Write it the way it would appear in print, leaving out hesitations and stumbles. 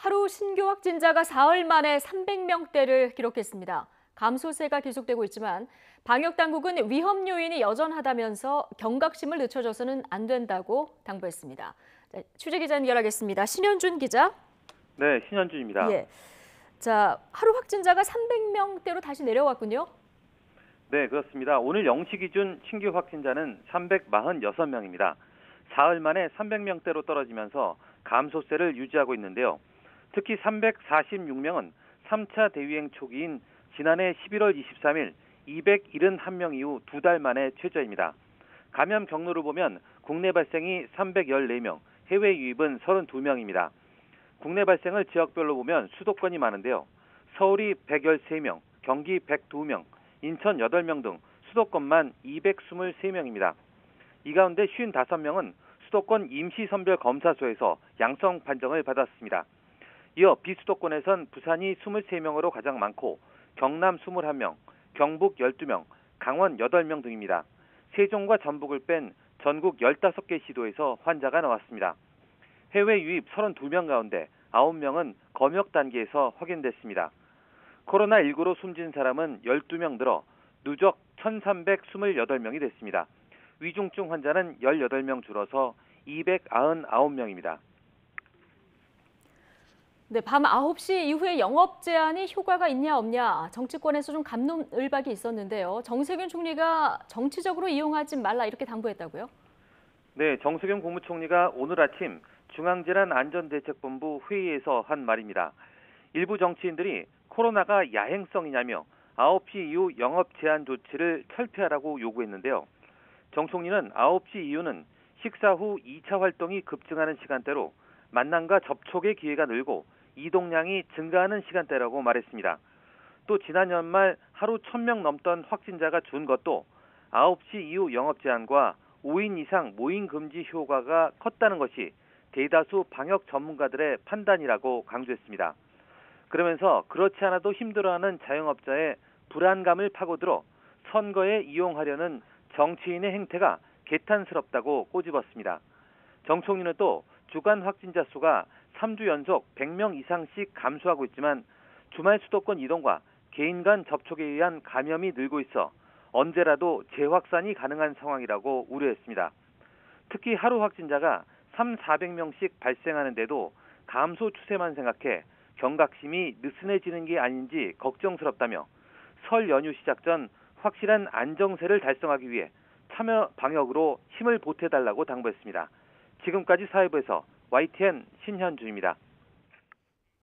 하루 신규 확진자가 사흘 만에 300명대를 기록했습니다. 감소세가 계속되고 있지만 방역당국은 위험 요인이 여전하다면서 경각심을 늦춰줘서는 안 된다고 당부했습니다. 취재기자 연결하겠습니다. 신현준 기자. 네, 신현준입니다. 예. 자, 하루 확진자가 300명대로 다시 내려왔군요. 네, 그렇습니다. 오늘 0시 기준 신규 확진자는 346명입니다. 사흘 만에 300명대로 떨어지면서 감소세를 유지하고 있는데요. 특히 346명은 3차 대유행 초기인 지난해 11월 23일 271명 이후 2달 만에 최저입니다. 감염 경로를 보면 국내 발생이 314명, 해외 유입은 32명입니다. 국내 발생을 지역별로 보면 수도권이 많은데요. 서울이 113명, 경기 102명, 인천 8명 등 수도권만 223명입니다. 이 가운데 55명은 수도권 임시선별검사소에서 양성 판정을 받았습니다. 이어 비수도권에선 부산이 23명으로 가장 많고 경남 21명, 경북 12명, 강원 8명 등입니다. 세종과 전북을 뺀 전국 15개 시도에서 환자가 나왔습니다. 해외 유입 32명 가운데 9명은 검역 단계에서 확인됐습니다. 코로나19로 숨진 사람은 12명 늘어 누적 1,328명이 됐습니다. 위중증 환자는 18명 줄어서 299명입니다. 네, 밤 9시 이후에 영업 제한이 효과가 있냐 없냐 정치권에서 좀 갑론을박이 있었는데요. 정세균 총리가 정치적으로 이용하지 말라 이렇게 당부했다고요? 네, 정세균 국무총리가 오늘 아침 중앙재난안전대책본부 회의에서 한 말입니다. 일부 정치인들이 코로나가 야행성이냐며 9시 이후 영업 제한 조치를 철폐하라고 요구했는데요. 정 총리는 9시 이후는 식사 후 2차 활동이 급증하는 시간대로 만남과 접촉의 기회가 늘고 이동량이 증가하는 시간대라고 말했습니다. 또 지난 연말 하루 1,000명 넘던 확진자가 준 것도 9시 이후 영업 제한과 5인 이상 모임 금지 효과가 컸다는 것이 대다수 방역 전문가들의 판단이라고 강조했습니다. 그러면서 그렇지 않아도 힘들어하는 자영업자의 불안감을 파고들어 선거에 이용하려는 정치인의 행태가 개탄스럽다고 꼬집었습니다. 정 총리는 또 주간 확진자 수가 3주 연속 100명 이상씩 감소하고 있지만 주말 수도권 이동과 개인 간 접촉에 의한 감염이 늘고 있어 언제라도 재확산이 가능한 상황이라고 우려했습니다. 특히 하루 확진자가 300~400명씩 발생하는데도 감소 추세만 생각해 경각심이 느슨해지는 게 아닌지 걱정스럽다며 설 연휴 시작 전 확실한 안정세를 달성하기 위해 참여 방역으로 힘을 보태달라고 당부했습니다. 지금까지 사회부에서 YTN 신현주입니다.